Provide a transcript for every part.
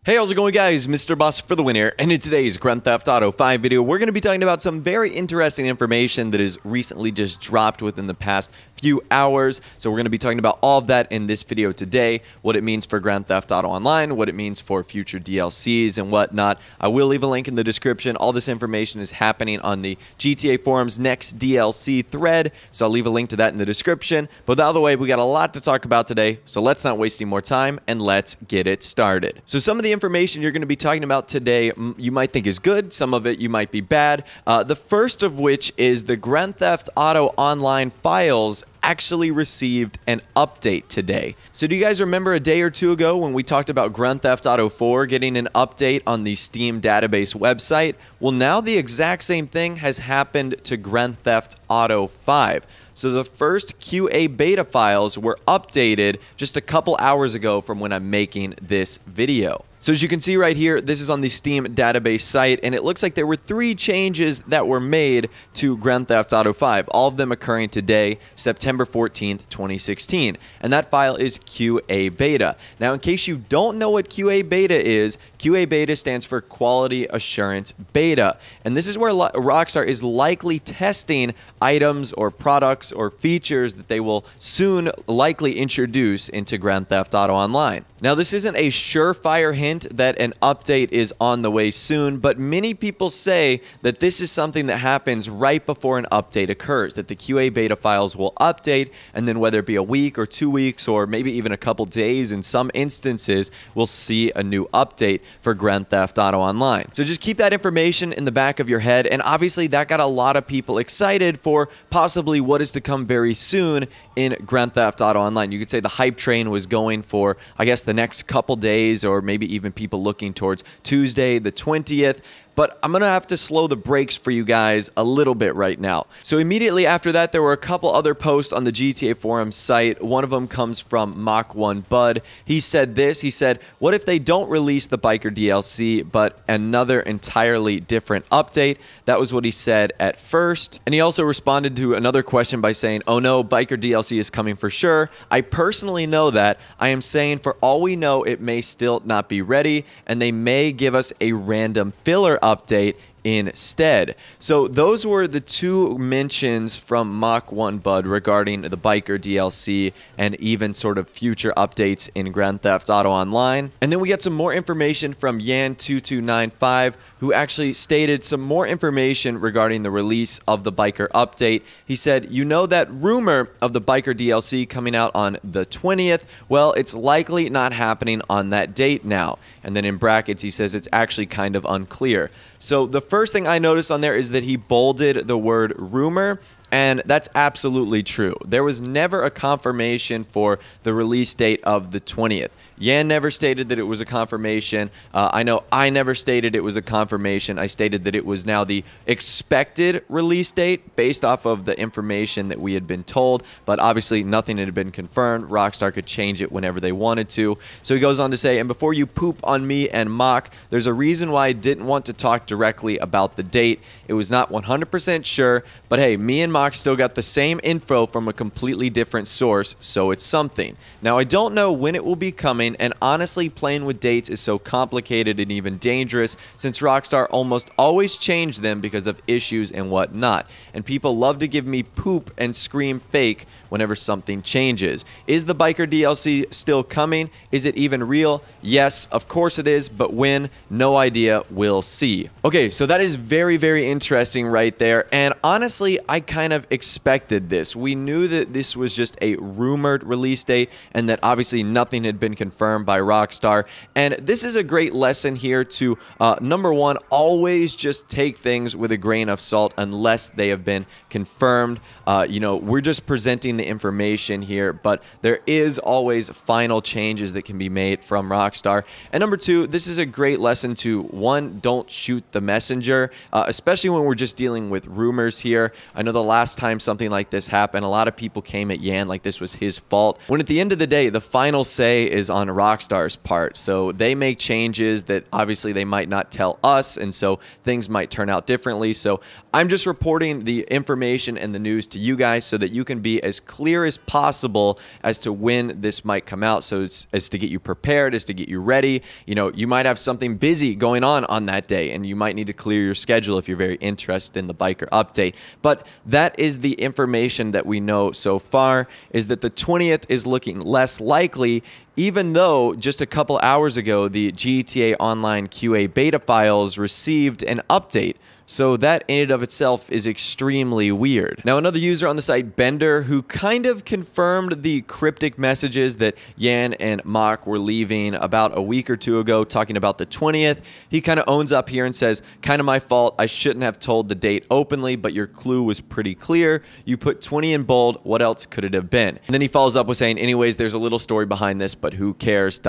Hey, how's it going, guys? Mr. Boss for the win here, and in today's Grand Theft Auto 5 video, we're going to be talking about some very interesting information that has recently just dropped within the past few hours. So we're going to be talking about all of that in this video today, what it means for Grand Theft Auto Online, what it means for future DLCs and whatnot. I will leave a link in the description. All this information is happening on the GTA Forums Next DLC thread, so I'll leave a link to that in the description. But with out of the way, we got a lot to talk about today, so let's not waste any more time, and let's get it started. So some of the information you're going to be talking about today you might think is good, some of it you might be bad. The first of which is the Grand Theft Auto Online files actually received an update today. So do you guys remember a day or two ago when we talked about Grand Theft Auto 4 getting an update on the Steam database website? Well, now the exact same thing has happened to Grand Theft Auto 5. So the first QA beta files were updated just a couple hours ago from when I'm making this video. So as you can see right here, this is on the Steam database site, and it looks like there were 3 changes that were made to Grand Theft Auto 5, all of them occurring today, September 14th, 2016. And that file is QA Beta. Now, in case you don't know what QA Beta is, QA Beta stands for Quality Assurance Beta. And this is where Rockstar is likely testing items or products or features that they will soon likely introduce into Grand Theft Auto Online. Now, this isn't a surefire hint that an update is on the way soon, but many people say that this is something that happens right before an update occurs, that the QA beta files will update, and then whether it be a week or 2 weeks or maybe even a couple days in some instances, we'll see a new update for Grand Theft Auto Online. So just keep that information in the back of your head, and obviously that got a lot of people excited for possibly what is to come very soon in Grand Theft Auto Online. You could say the hype train was going for, I guess, the next couple days, or maybe even people looking towards Tuesday the 20th. But I'm going to have to slow the brakes for you guys a little bit right now. So immediately after that, there were a couple other posts on the GTA Forum site. One of them comes from Mach1 Bud. He said this. He said, what if they don't release the Biker DLC, but another entirely different update? That was what he said at first. And he also responded to another question by saying, oh no, Biker DLC is coming for sure. I personally know that. I am saying for all we know, it may still not be ready, and they may give us a random filler update instead. So those were the 2 mentions from Mach1 Bud regarding the Biker DLC and even sort of future updates in Grand Theft Auto Online. And then we get some more information from Yan2295, who actually stated some more information regarding the release of the Biker update. He said, you know that rumor of the Biker DLC coming out on the 20th? Well, it's likely not happening on that date now. And then in brackets, he says it's actually kind of unclear. So the first thing I noticed on there is that he bolded the word rumor, and that's absolutely true. There was never a confirmation for the release date of the 20th. Yan never stated that it was a confirmation. I know I never stated it was a confirmation. I stated that it was now the expected release date based off of the information that we had been told, but obviously nothing had been confirmed. Rockstar could change it whenever they wanted to. So he goes on to say, and before you poop on me and Mach, there's a reason why I didn't want to talk directly about the date. It was not 100% sure, but hey, me and Mach still got the same info from a completely different source, so it's something. Now, I don't know when it will be coming, and honestly, playing with dates is so complicated and even dangerous since Rockstar almost always change them because of issues and whatnot. And people love to give me poop and scream fake whenever something changes. Is the Biker DLC still coming? Is it even real? Yes, of course it is, but when? No idea. We'll see. Okay, so that is very, very interesting right there. And honestly, I kind of expected this. We knew that this was just a rumored release date and that obviously nothing had been confirmed by Rockstar. And this is a great lesson here to, number one, always just take things with a grain of salt unless they have been confirmed. You know, we're just presenting the information here, but there is always final changes that can be made from Rockstar. And number 2, this is a great lesson to, 1, don't shoot the messenger, especially when we're just dealing with rumors here. I know the last time something like this happened, a lot of people came at Yan like this was his fault, when at the end of the day, the final say is on Rockstar's part. So they make changes that obviously they might not tell us, and so things might turn out differently. So I'm just reporting the information and the news to you guys so that you can be as clear as possible as to when this might come out, so as to get you prepared, as to get you ready. You know, you might have something busy going on that day, and you might need to clear your schedule if you're very interested in the biker update. But that is the information that we know so far, is that the 20th is looking less likely, even though just a couple hours ago, the GTA Online QA beta files received an update. So that in and of itself is extremely weird. Now, another user on the site, Bender, who kind of confirmed the cryptic messages that Yan and Mock were leaving about a week or two ago, talking about the 20th. He kind of owns up here and says, kind of my fault. I shouldn't have told the date openly, but your clue was pretty clear. You put 20 in bold. What else could it have been? And then he follows up with saying, anyways, there's a little story behind this, but who cares, ...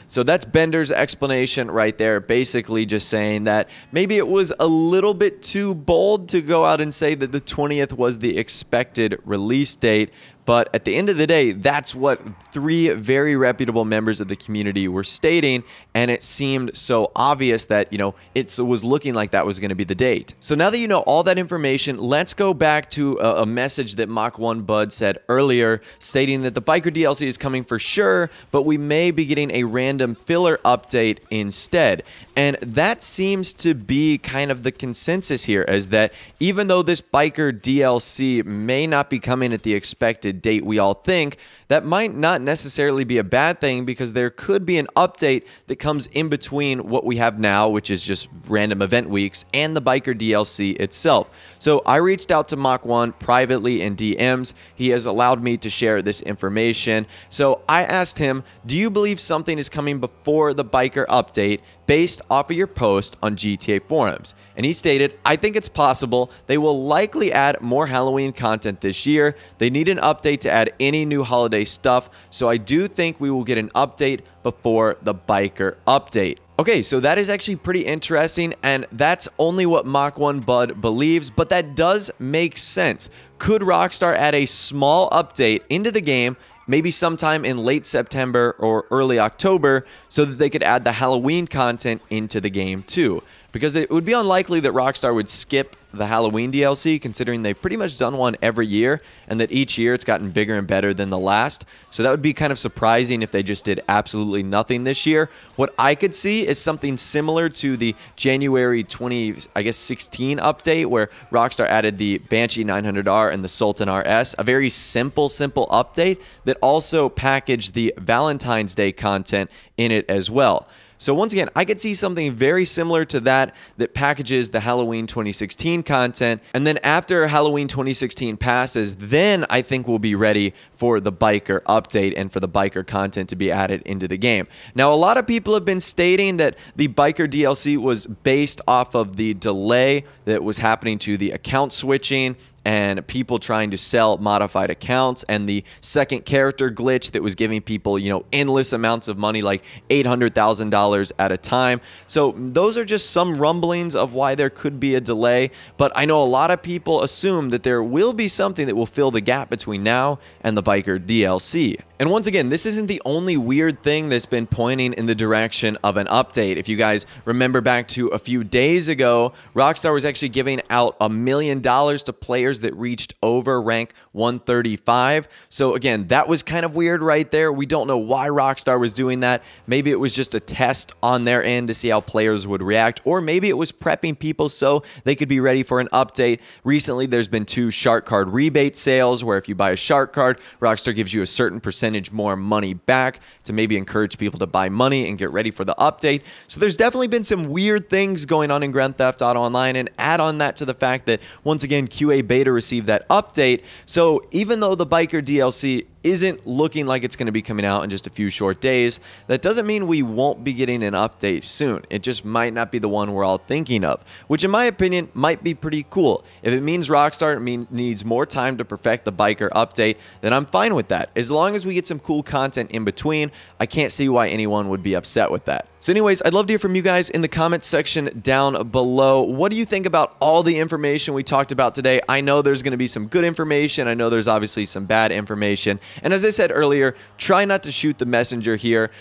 So that's Bender's explanation right there, basically just saying that maybe it was a little bit too bold to go out and say that the 20th was the expected release date. But at the end of the day, that's what 3 very reputable members of the community were stating, and it seemed so obvious that, you know, it was looking like that was going to be the date. So now that you know all that information, let's go back to a message that Mach1 Bud said earlier, stating that the Biker DLC is coming for sure, but we may be getting a random filler update instead. And that seems to be kind of the consensus here, is that even though this Biker DLC may not be coming at the expected date we all think, that might not necessarily be a bad thing, because there could be an update that comes in between what we have now, which is just random event weeks, and the Biker DLC itself. So I reached out to Mach1 privately in DMs. He has allowed me to share this information. So I asked him, do you believe something is coming before the Biker update based off of your post on GTA forums? And he stated, I think it's possible. They will likely add more Halloween content this year. They need an update to add any new holiday stuff. So I do think we will get an update before the Biker update. Okay, so that is actually pretty interesting, and that's only what Mach1 Bud believes, but that does make sense. Could Rockstar add a small update into the game, maybe sometime in late September or early October, so that they could add the Halloween content into the game too? Because it would be unlikely that Rockstar would skip the Halloween DLC, considering they've pretty much done one every year, and that each year it's gotten bigger and better than the last. So that would be kind of surprising if they just did absolutely nothing this year. What I could see is something similar to the January 2016 update, where Rockstar added the Banshee 900R and the Sultan RS, a very simple update that also packaged the Valentine's Day content in it as well. So once again, I could see something very similar to that packages the Halloween 2016 content. And then after Halloween 2016 passes, then I think we'll be ready for the Biker update and for the Biker content to be added into the game. Now, a lot of people have been stating that the Biker DLC was based off of the delay that was happening to the account switching and people trying to sell modified accounts, and the second character glitch that was giving people, you know, endless amounts of money, like $800,000 at a time. So those are just some rumblings of why there could be a delay, but I know a lot of people assume that there will be something that will fill the gap between now and the Biker DLC. And once again, this isn't the only weird thing that's been pointing in the direction of an update. If you guys remember back to a few days ago, Rockstar was actually giving out $1 million to players that reached over rank 135. So again, that was kind of weird right there. We don't know why Rockstar was doing that. Maybe it was just a test on their end to see how players would react, or maybe it was prepping people so they could be ready for an update. Recently, there's been 2 shark card rebate sales, where if you buy a shark card, Rockstar gives you a certain percentage more money back to maybe encourage people to buy money and get ready for the update. So there's definitely been some weird things going on in Grand Theft Auto Online, and add on that to the fact that once again QA beta received that update. So even though the Biker DLC isn't looking like it's going to be coming out in just a few short days, that doesn't mean we won't be getting an update soon. It just might not be the one we're all thinking of, which in my opinion might be pretty cool. If it means Rockstar needs more time to perfect the Biker update, then I'm fine with that. As long as we get some cool content in between, I can't see why anyone would be upset with that. So anyways, I'd love to hear from you guys in the comments section down below. What do you think about all the information we talked about today? I know there's going to be some good information. I know there's obviously some bad information. And as I said earlier, try not to shoot the messenger here.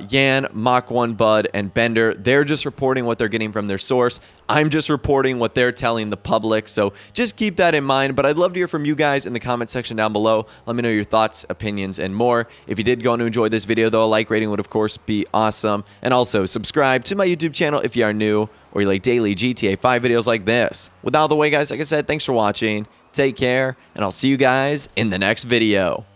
Yan, Mach 1 Bud, and Bender, they're just reporting what they're getting from their source. I'm just reporting what they're telling the public, so just keep that in mind. But I'd love to hear from you guys in the comment section down below. Let me know your thoughts, opinions, and more. If you did go on to enjoy this video, though, a like rating would, of course, be awesome. And also, subscribe to my YouTube channel if you are new or you like daily GTA 5 videos like this. With all the way, guys, like I said, thanks for watching. Take care, and I'll see you guys in the next video.